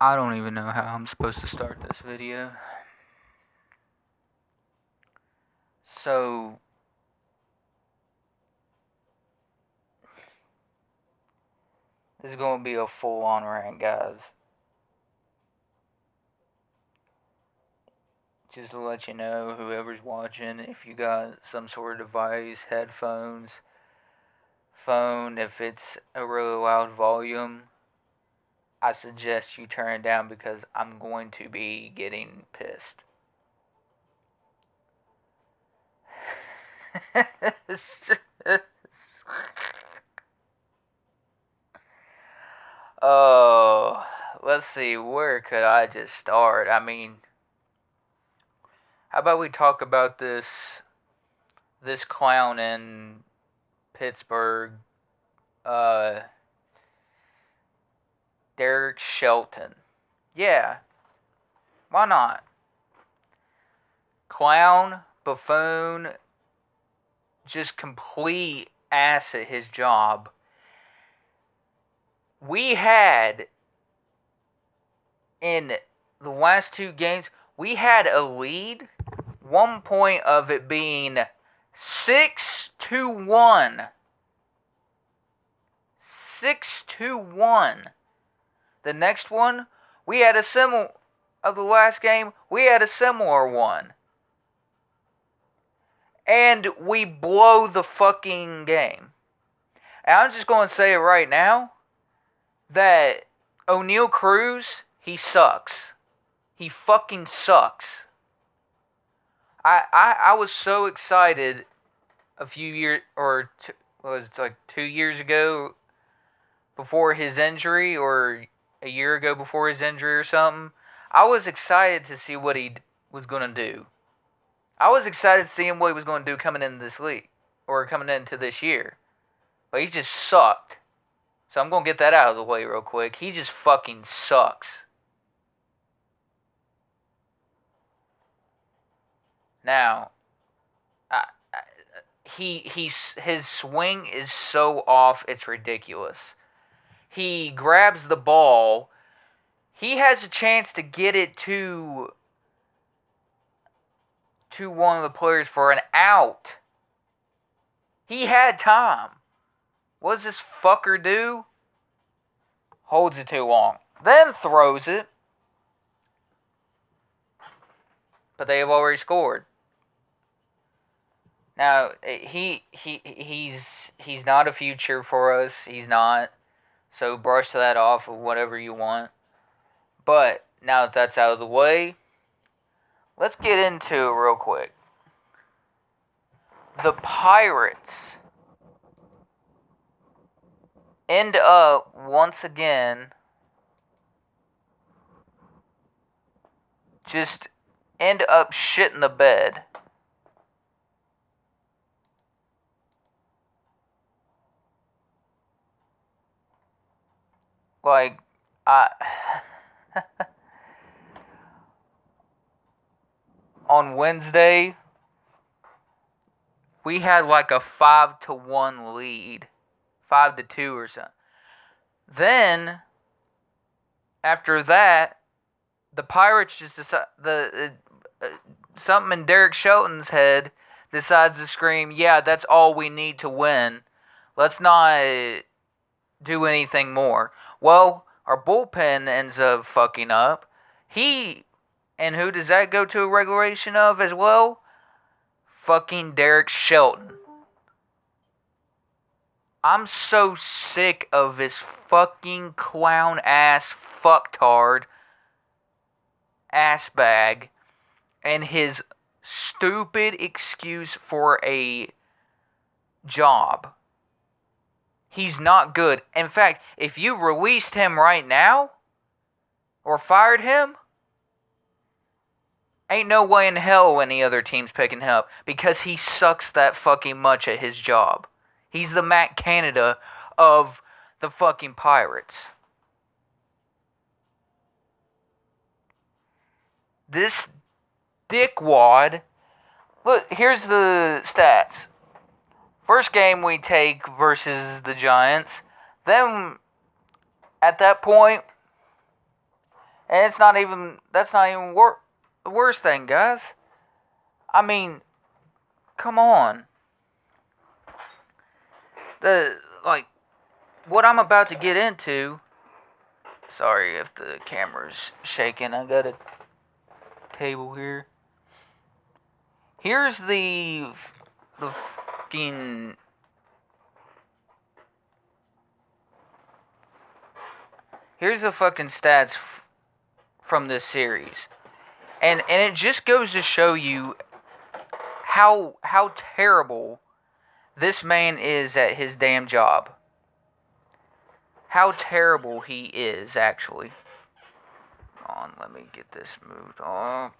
I don't even know how I'm supposed to start this video. So, this is going to be a full-on rant, guys. Just to let you know, whoever's watching, if you got some sort of device, headphones, phone, if it's a really loud volume, I suggest you turn it down because I'm going to be getting pissed. Oh, let's see, where could I just start? I mean, how about we talk about this clown in Pittsburgh, Derek Shelton. Yeah, why not? Clown, buffoon, just complete ass at his job. We had, in the last two games, we had a lead. One point of it being 6-1. 6-1. The next one, we had a similar, of the last game, we had a similar one. And we blow the fucking game. And I'm just going to say it right now, that O'Neal Cruz, he sucks. He fucking sucks. I was so excited a few years, or was it like 2 years ago before his injury, or a year ago before his injury or something. I was excited to see what he was going to do. I was excited seeing what he was going to do coming into this league, or coming into this year. But he just sucked. So I'm going to get that out of the way real quick. He just fucking sucks. Now, his swing is so off, it's ridiculous. He grabs the ball. He has a chance to get it to one of the players for an out. He had time. What does this fucker do? Holds it too long. Then throws it. But they have already scored. Now, he's not a future for us. He's not. So brush that off of whatever you want. But now that that's out of the way, let's get into it real quick. The Pirates end up, once again, just end up shitting the bed. Like, on Wednesday, we had like a 5-1 lead. 5-2 or something. Then, after that, the Pirates just decide, something in Derek Shelton's head decides to scream, yeah, that's all we need to win. Let's not do anything more. Well, our bullpen ends up fucking up. And who does that go to a regulation of as well? Fucking Derek Shelton. I'm so sick of this fucking clown ass fucktard ass bag and his stupid excuse for a job. He's not good. In fact, if you released him right now, or fired him, ain't no way in hell any other team's picking him up, because he sucks that fucking much at his job. He's the Matt Canada of the fucking Pirates. This dickwad, look, here's the stats. First game we take versus the Giants. Then, at that point, And that's not even the worst thing, guys. I mean, come on. The like what I'm about to get into. Sorry if the camera's shaking. I got a table here. Here's the fucking here's the fucking stats from this series. And it just goes to show you how terrible this man is at his damn job. How terrible he is, actually. Hold on, let me get this moved on.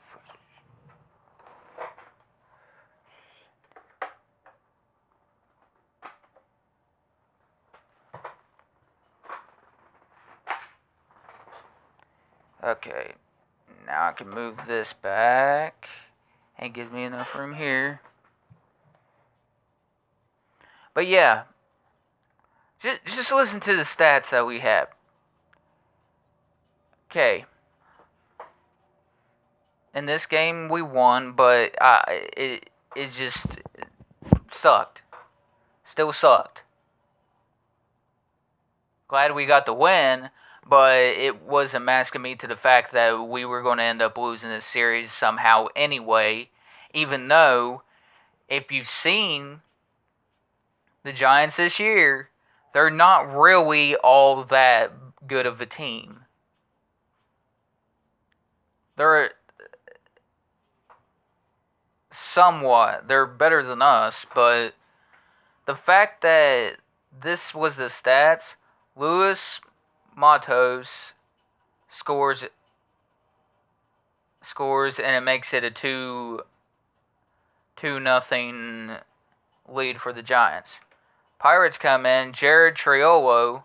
Okay, now I can move this back. It gives me enough room here. But yeah, just listen to the stats that we have. Okay. In this game, we won, but it just sucked. Still sucked. Glad we got the win, but it wasn't masking me to the fact that we were going to end up losing this series somehow anyway, even though, if you've seen the Giants this year, they're not really all that good of a team. They're better than us, but the fact that this was the stats, Luis Matos scores, and it makes it a 2-0 lead for the Giants. Pirates come in, Jared Triolo,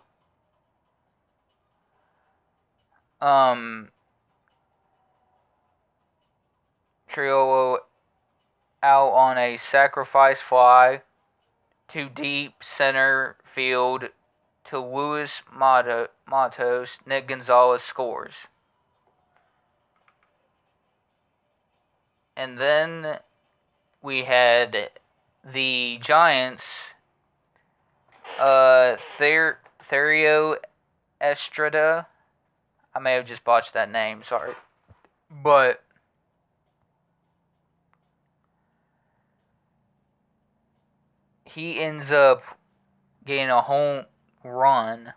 Triolo out on a sacrifice fly to deep center field to Luis Matos. Nick Gonzalez scores. And then we had the Giants, Therio Estrada. I may have just botched that name, sorry. But he ends up getting a home run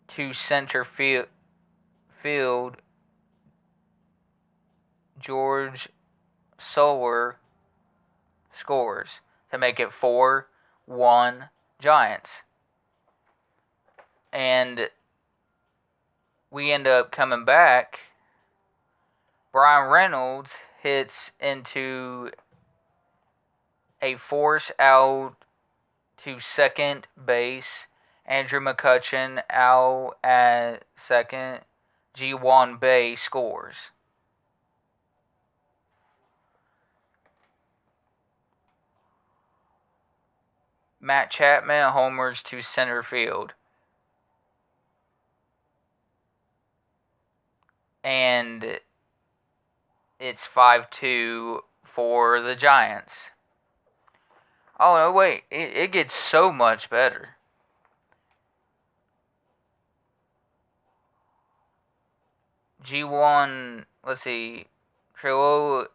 to center field. George Soler scores to make it 4-1 Giants. And we end up coming back. Brian Reynolds hits into a force out to second base. Andrew McCutchen out at second. Ji-Hwan Bae scores. Matt Chapman homers to center field. And it's 5-2 for the Giants. Oh, no, wait. It gets so much better. G1, let's see. Trilo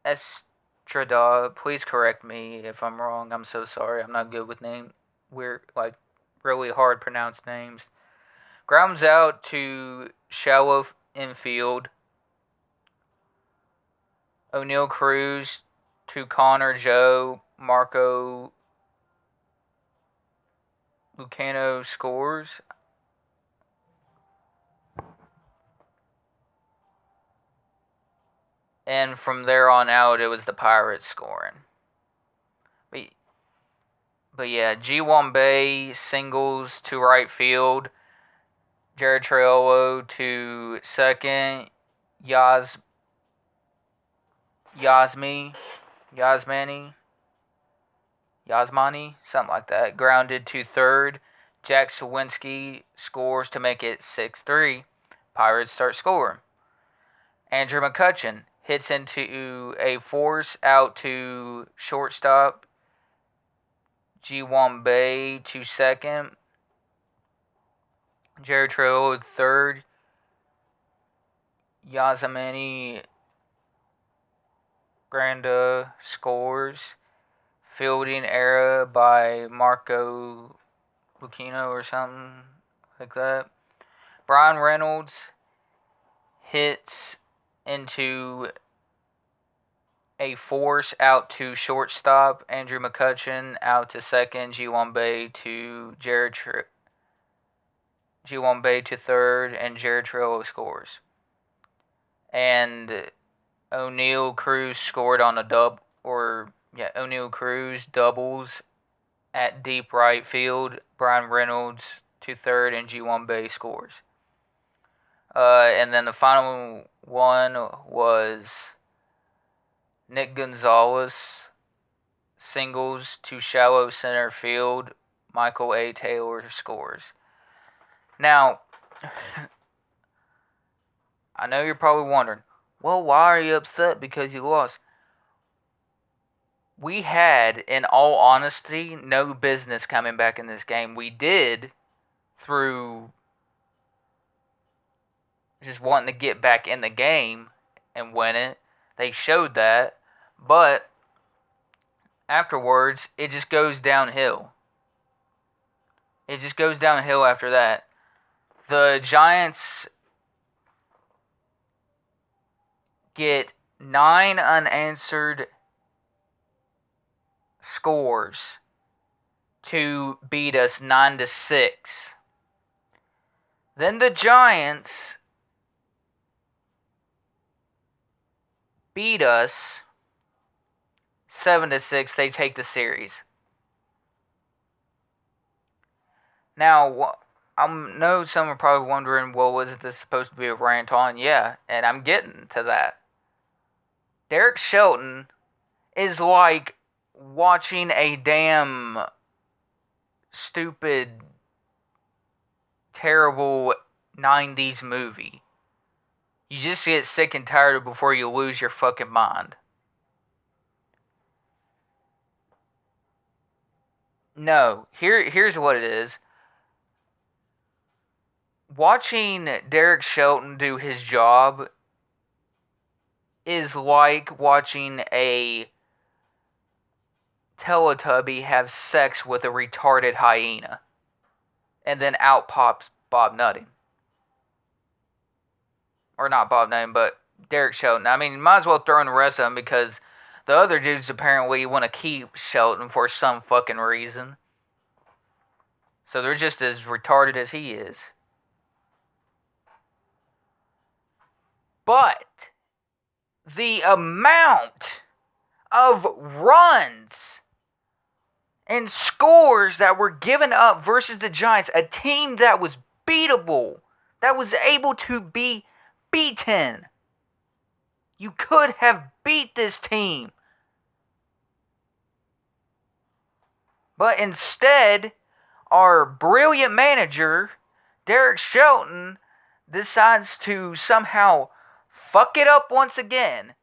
Estrada, please correct me if I'm wrong. I'm so sorry. I'm not good with names. We're like really hard pronounced names. Grounds out to shallow infield. O'Neal Cruz to Connor Joe. Marco Lucano scores. And from there on out, it was the Pirates scoring. But yeah, Ji-Hwan Bae singles to right field. Jared Triolo to second. Yasmani, something like that. Grounded to third. Jack Sawinski scores to make it 6-3. Pirates start scoring. Andrew McCutchen hits into a force out to shortstop. Ji-Won Bae to second. Jared Trail third. Yasmani Granda scores. Fielding error by Marco Lucchino or something like that. Brian Reynolds hits into a force out to shortstop. Andrew McCutchen out to second. Ji-Won Bae to Ji-Won Bae to third, and Jared Trillo scores. And O'Neill Cruz scored on a O'Neill Cruz doubles at deep right field. Brian Reynolds to third, and Ji-Won Bae scores. And then the final one was Nick Gonzalez singles to shallow center field. Michael A. Taylor scores. Now, I know you're probably wondering, well, why are you upset because you lost? We had, in all honesty, no business coming back in this game. We did through just wanting to get back in the game and win it. They showed that. But afterwards, it just goes downhill. It just goes downhill after that. The Giants get 9 unanswered scores to beat us 9-6. Then the Giants beat us 7-6. They take the series. Now, I know some are probably wondering, well, wasn't this supposed to be a rant on? Yeah, and I'm getting to that. Derek Shelton is like watching a damn stupid, terrible 90s movie. You just get sick and tired of it before you lose your fucking mind. No, here's what it is. Watching Derek Shelton do his job is like watching a Teletubby have sex with a retarded hyena. And then out pops Bob Nutting. Or not Bob Nutting, but Derek Shelton. I mean, you might as well throw in the rest of them because the other dudes apparently want to keep Shelton for some fucking reason. So they're just as retarded as he is. But the amount of runs and scores that were given up versus the Giants, a team that was beatable, that was able to be beaten. You could have beat this team. But instead, our brilliant manager, Derek Shelton, decides to somehow fuck it up once again.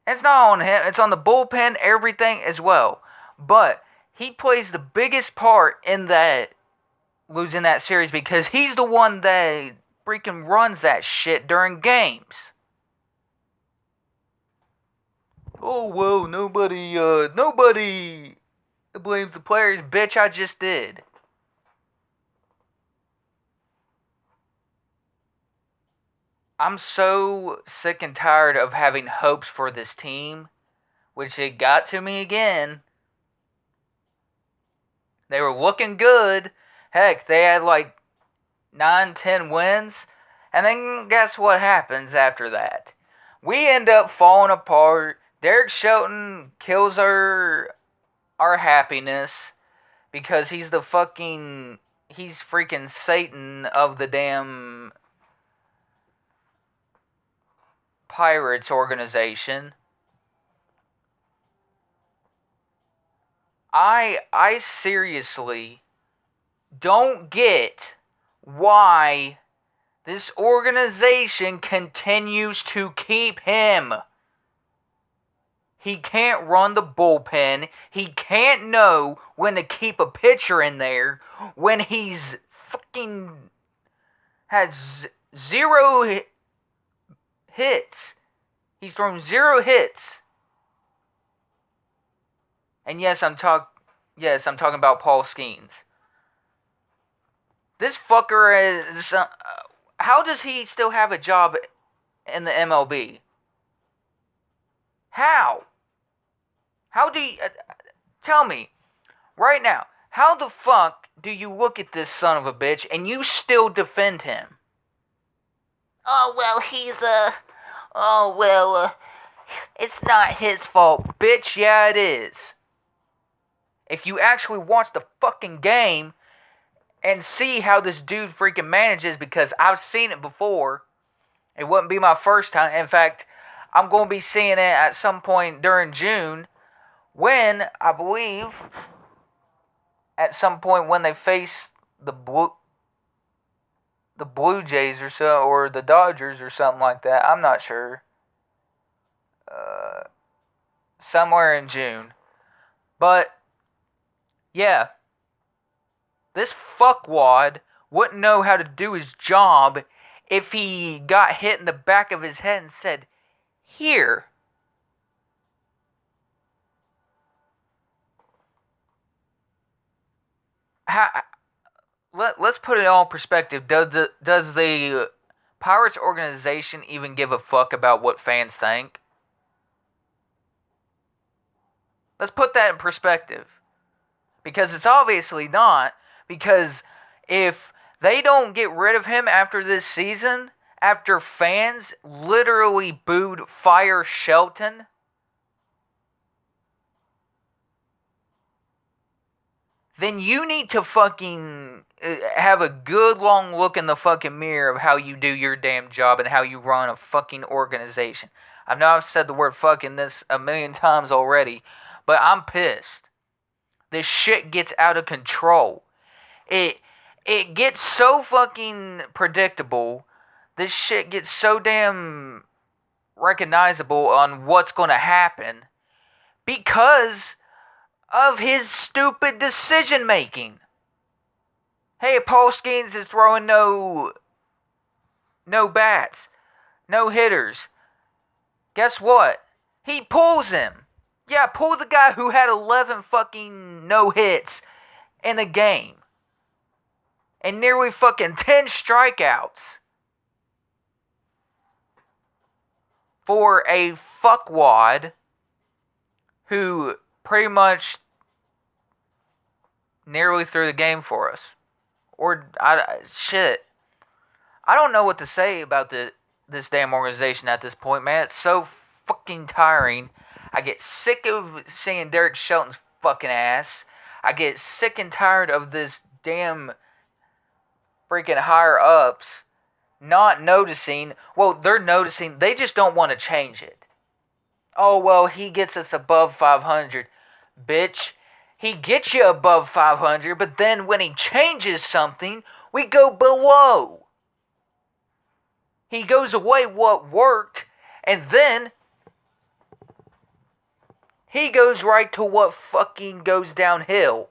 It's not on him, it's on the bullpen, everything as well. But he plays the biggest part in that losing that series because he's the one that freaking runs that shit during games. Oh, well, nobody blames the players. Bitch, I just did. I'm so sick and tired of having hopes for this team, which it got to me again. They were looking good. Heck, they had like 9-10 wins. And then guess what happens after that? We end up falling apart. Derek Shelton kills our happiness because he's freaking Satan of the damn Pirates organization. I seriously don't get why this organization continues to keep him. He can't run the bullpen. He can't know when to keep a pitcher in there when he's fucking has zero hits. He's thrown 0 hits. And yes, I'm talking about Paul Skeens. This fucker is. How does he still have a job in the MLB? How? How do you. Tell me, right now, how the fuck do you look at this son of a bitch and you still defend him? Oh, well, it's not his fault. Bitch, yeah, it is. If you actually watch the fucking game and see how this dude freaking manages, because I've seen it before. It wouldn't be my first time. In fact, I'm going to be seeing it at some point during June when, I believe, at some point when they face the Blue Jays or the Dodgers or something like that. I'm not sure. Somewhere in June. But, yeah. This fuckwad wouldn't know how to do his job if he got hit in the back of his head and said, "Here." Let's put it all in perspective. Does the Pirates organization even give a fuck about what fans think? Let's put that in perspective. Because it's obviously not. Because if they don't get rid of him after this season, after fans literally booed Fire Shelton, then you need to fucking have a good long look in the fucking mirror of how you do your damn job and how you run a fucking organization. I know I've said the word fucking this a million times already, but I'm pissed. This shit gets out of control. It gets so fucking predictable. This shit gets so damn recognizable on what's going to happen because of his stupid decision making. Hey, Paul Skeens is throwing no bats, no hitters. Guess what? He pulls him. Yeah, pull the guy who had 11 fucking no hits in a game. And nearly fucking 10 strikeouts. For a fuckwad who pretty much nearly threw the game for us. Shit. I don't know what to say about this damn organization at this point, man. It's so fucking tiring. I get sick of seeing Derek Shelton's fucking ass. I get sick and tired of this damn freaking higher ups not noticing. Well, they're noticing. They just don't want to change it. Oh, well, he gets us above 500. Bitch, he gets you above 500, but then when he changes something, we go below. He goes away what worked, and then he goes right to what fucking goes downhill.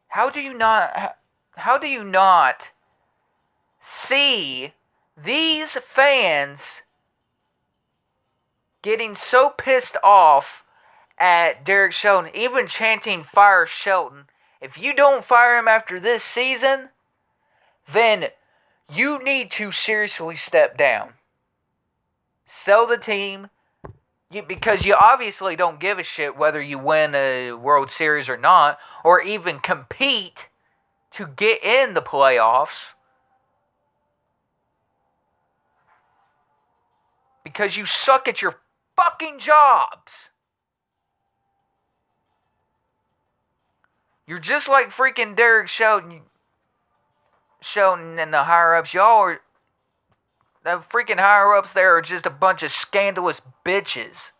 How do you not see these fans getting so pissed off at Derek Shelton, even chanting "Fire Shelton"? If you don't fire him after this season, then you need to seriously step down. Sell the team, because you obviously don't give a shit whether you win a World Series or not, or even compete to get in the playoffs. Because you suck at your fucking jobs. You're just like freaking Derek Shelton and the higher-ups. Y'all are... The freaking higher-ups there are just a bunch of scandalous bitches.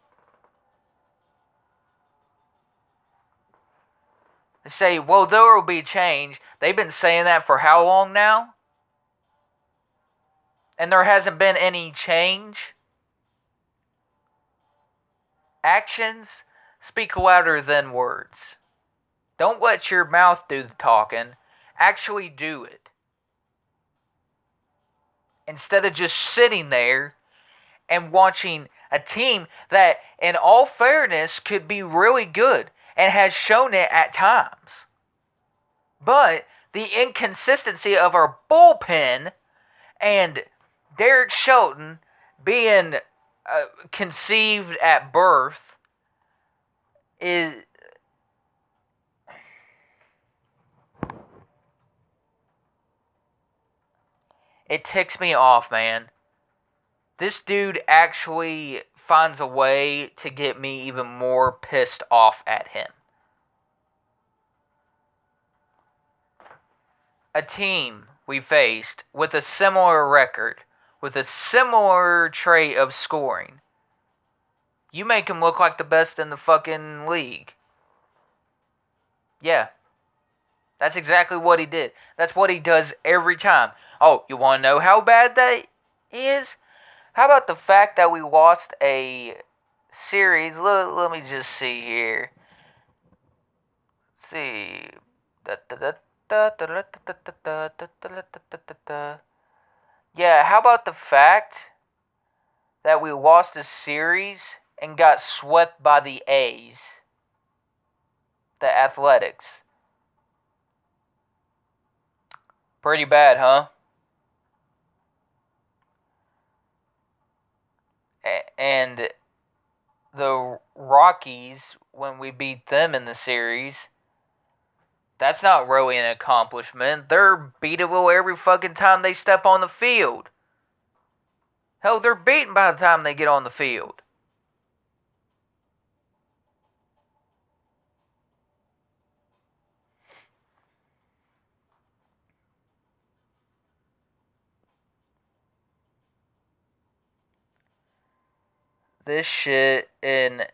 say, well, there will be change. They've been saying that for how long now? And there hasn't been any change. Actions speak louder than words. Don't let your mouth do the talking. Actually do it. Instead of just sitting there and watching a team that, in all fairness, could be really good and has shown it at times. But the inconsistency of our bullpen and Derek Shelton being conceived at birth is... It ticks me off, man. This dude actually finds a way to get me even more pissed off at him. A team we faced with a similar record, with a similar trait of scoring, you make him look like the best in the fucking league. Yeah. That's exactly what he did. That's what he does every time. Oh, you want to know how bad that is? How about the fact that we lost a series? Let me just see here. Let's see. Yeah, how about the fact that we lost a series and got swept by the A's? The Athletics. Pretty bad, huh? And the Rockies, when we beat them in the series, that's not really an accomplishment. They're beatable every fucking time they step on the field. Hell, they're beaten by the time they get on the field. This shit, and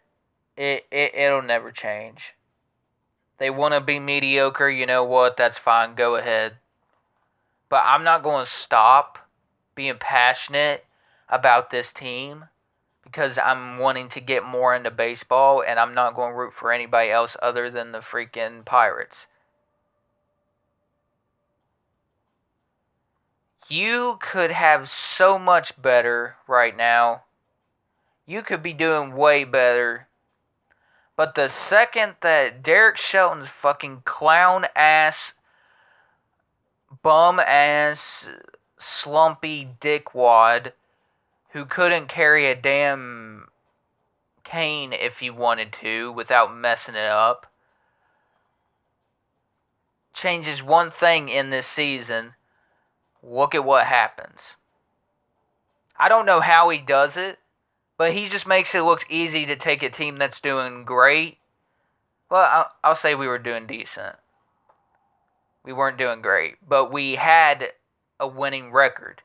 it'll never change. They want to be mediocre, you know what? That's fine, go ahead. But I'm not going to stop being passionate about this team because I'm wanting to get more into baseball, and I'm not going to root for anybody else other than the freaking Pirates. You could have so much better right now. You could be doing way better. But the second that Derek Shelton's fucking clown ass, bum ass, slumpy dickwad who couldn't carry a damn cane if he wanted to without messing it up, changes one thing in this season, look at what happens. I don't know how he does it, but he just makes it look easy to take a team that's doing great. Well, I'll say we were doing decent. We weren't doing great, but we had a winning record.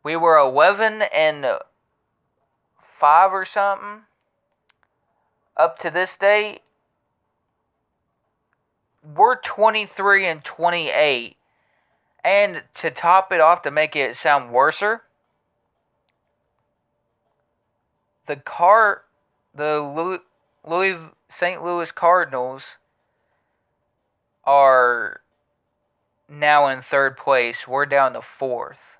We were 11-5 or something up to this date. We're 23-28, and to top it off, to make it sound worser, the St. Louis Cardinals are now in third place. We're down to fourth.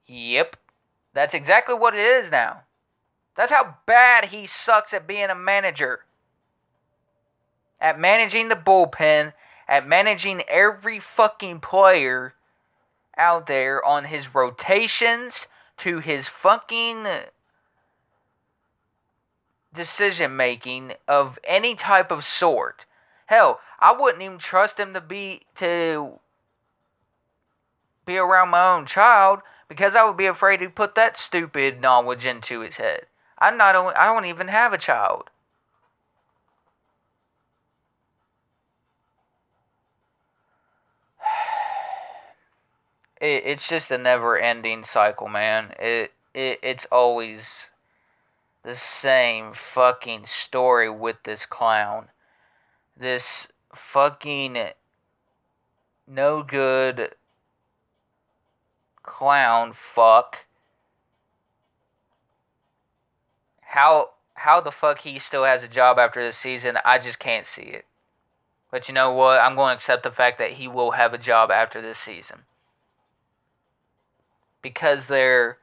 Yep. That's exactly what it is now. That's how bad he sucks at being a manager. At managing the bullpen, at managing every fucking player out there, on his rotations, to his fucking decision making of any type of sort. Hell, I wouldn't even trust him to be around my own child because I would be afraid to put that stupid knowledge into his head. I don't even have a child. It's just a never-ending cycle, man. It's always the same fucking story with this clown. This fucking no good clown fuck. How the fuck he still has a job after this season, I just can't see it. But you know what? I'm going to accept the fact that he will have a job after this season. Because they're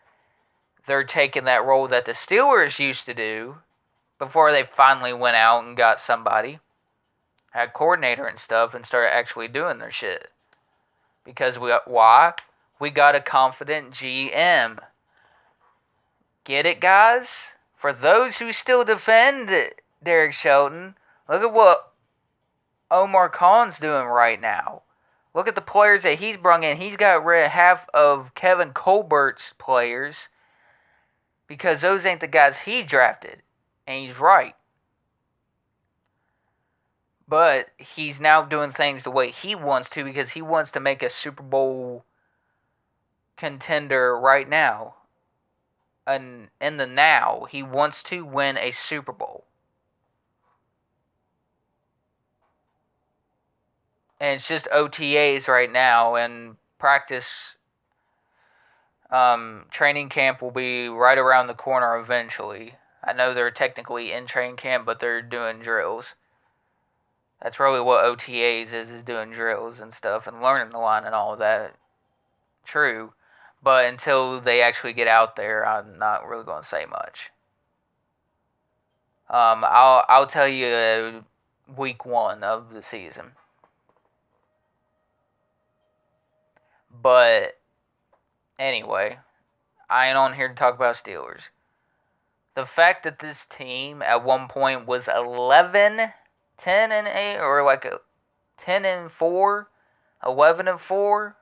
taking that role that the Steelers used to do before they finally went out and got somebody, had coordinator and stuff, and started actually doing their shit. Because why? We got a confident GM. Get it, guys? For those who still defend Derek Shelton, look at what Omar Khan's doing right now. Look at the players that he's brought in. He's got rid of half of Kevin Colbert's players because those ain't the guys he drafted. And he's right. But he's now doing things the way he wants to because he wants to make a Super Bowl contender right now. And in the now, he wants to win a Super Bowl. And it's just OTAs right now, and practice training camp will be right around the corner eventually. I know they're technically in training camp, but they're doing drills. That's really what OTAs is doing drills and stuff and learning the line and all of that. True. But until they actually get out there, I'm not really going to say much. I'll tell you week 1 of the season. But anyway, I ain't on here to talk about Steelers. The fact that this team at one point was 11, 10 and 8, or like 10 and 4, 11 and 4,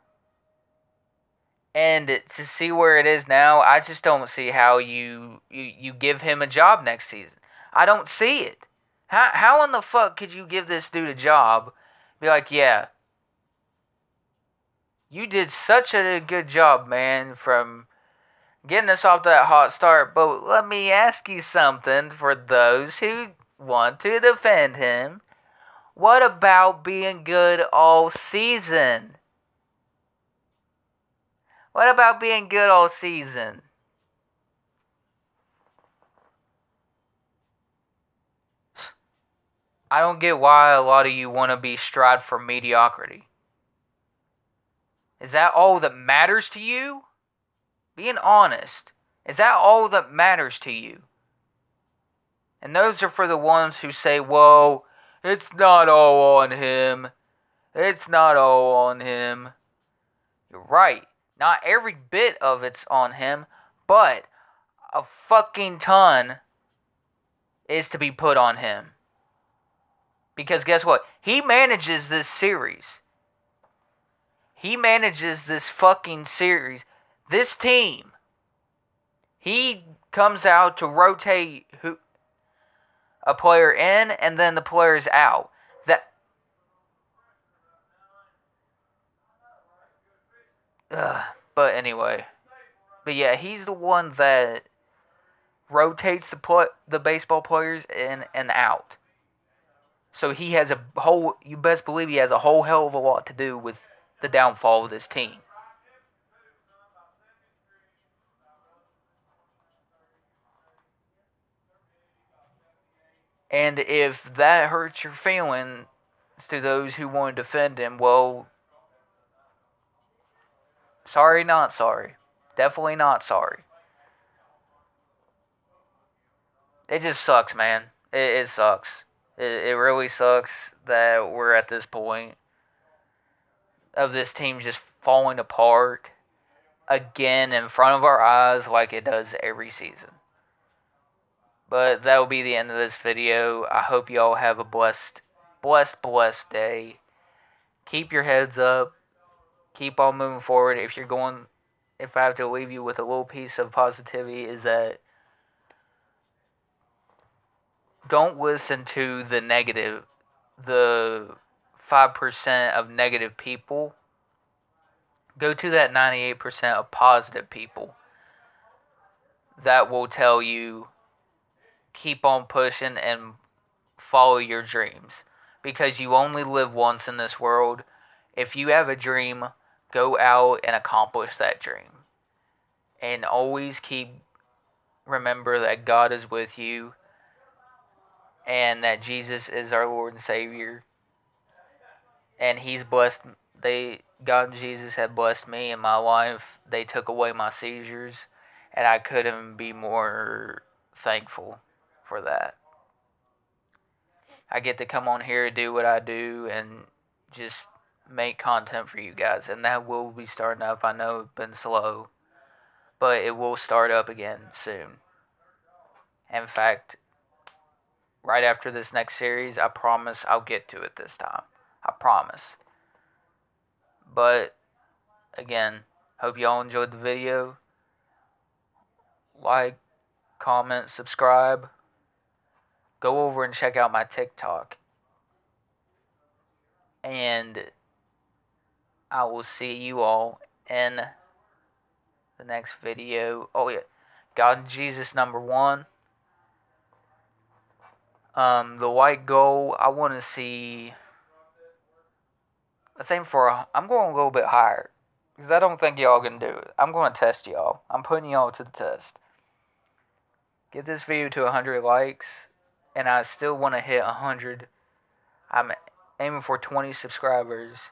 and to see where it is now, I just don't see how you give him a job next season. I don't see it. How in the fuck could you give this dude a job? Be like, yeah, you did such a good job, man, from getting us off to that hot start. But let me ask you something for those who want to defend him. What about being good all season? What about being good all season? I don't get why a lot of you want to be strived for mediocrity. Is that all that matters to you? Being honest, is that all that matters to you? And those are for the ones who say, well, it's not all on him. It's not all on him. You're right. Not every bit of it's on him, but a fucking ton is to be put on him. Because guess what? He manages this series. He manages this fucking series. This team. He comes out to rotate a player in and then the player's out. But anyway. But yeah, he's the one that rotates the baseball players in and out. So he has you best believe he has a whole hell of a lot to do with the downfall of this team. And if that hurts your feelings to those who want to defend him, well, sorry, not sorry. Definitely not sorry. It just sucks, man. It sucks. It really sucks that we're at this point of this team just falling apart again in front of our eyes like it does every season. But that will be the end of this video. I hope y'all have a blessed day. Keep your heads up. Keep on moving forward. If I have to leave you with a little piece of positivity, is that don't listen to the 5% of negative people. Go to that 98% of positive people that will tell you keep on pushing and follow your dreams, because you only live once in this world. If you have a dream, go out and accomplish that dream. And always remember that God is with you and that Jesus is our Lord and Savior. And He's blessed. God and Jesus have blessed me in my life. They took away my seizures, and I couldn't be more thankful for that. I get to come on here, do what I do, and just make content for you guys. And that will be starting up. I know it's been slow, but it will start up again soon. In fact, right after this next series, I promise I'll get to it this time. I promise. But again, hope y'all enjoyed the video. Like, comment, subscribe. Go over and check out my TikTok. And I will see you all in the next video. Oh yeah, God and Jesus #1. The white goal, I want to see. Let's aim for. I'm going a little bit higher because I don't think y'all can do it. I'm going to test y'all. I'm putting y'all to the test. Get this video to 100 likes, and I still want to hit 100. I'm aiming for 20 subscribers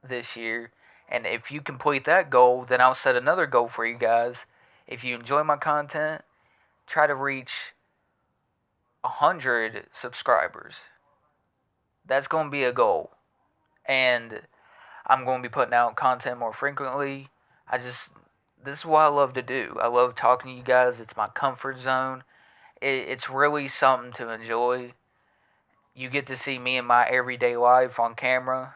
this year. And if you complete that goal, then I'll set another goal for you guys. If you enjoy my content, try to reach 100 subscribers. That's going to be a goal. And I'm going to be putting out content more frequently. This is what I love to do. I love talking to you guys. It's my comfort zone. It's really something to enjoy. You get to see me in my everyday life on camera.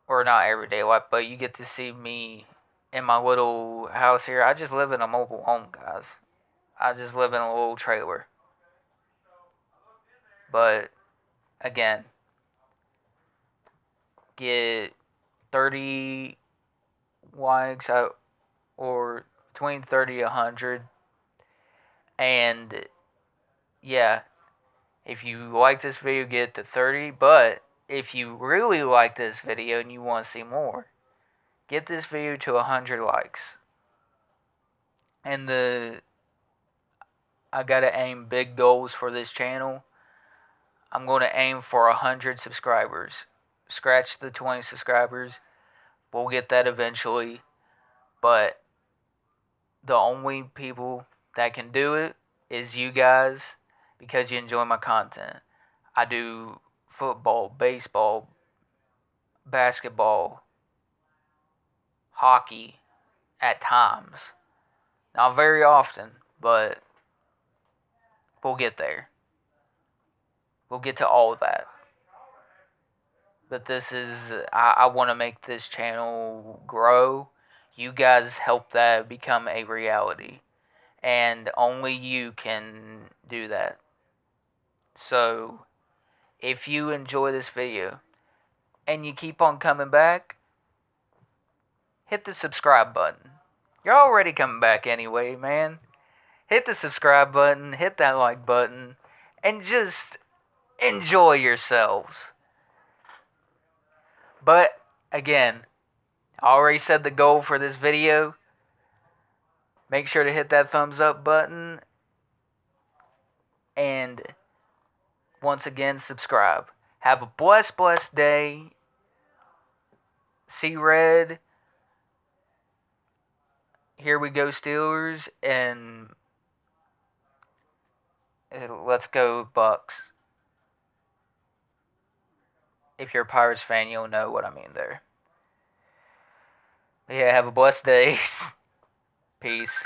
Or not everyday life, but you get to see me in my little house here. I just live in a mobile home, guys. I just live in a little trailer. But again, get 30 likes out, or between 30 and 100. And yeah, if you like this video, get to 30. But if you really like this video and you want to see more, get this video to 100 likes. And I gotta aim big goals for this channel. I'm going to aim for 100 subscribers. Scratch the 20 subscribers. We'll get that eventually. But the only people that can do it is you guys, because you enjoy my content. I do football, baseball, basketball, hockey at times. Not very often, but we'll get there. We'll get to all of that. But I want to make this channel grow. You guys help that become a reality. And only you can do that. So, if you enjoy this video and you keep on coming back, hit the subscribe button. You're already coming back anyway, man. Hit the subscribe button, hit that like button, and just enjoy yourselves. But, again, I already said the goal for this video. Make sure to hit that thumbs up button. And, once again, subscribe. Have a blessed day. See red. Here we go, Steelers. And let's go, Bucks. If you're a Pirates fan, you'll know what I mean there. But yeah, have a blessed day. Peace.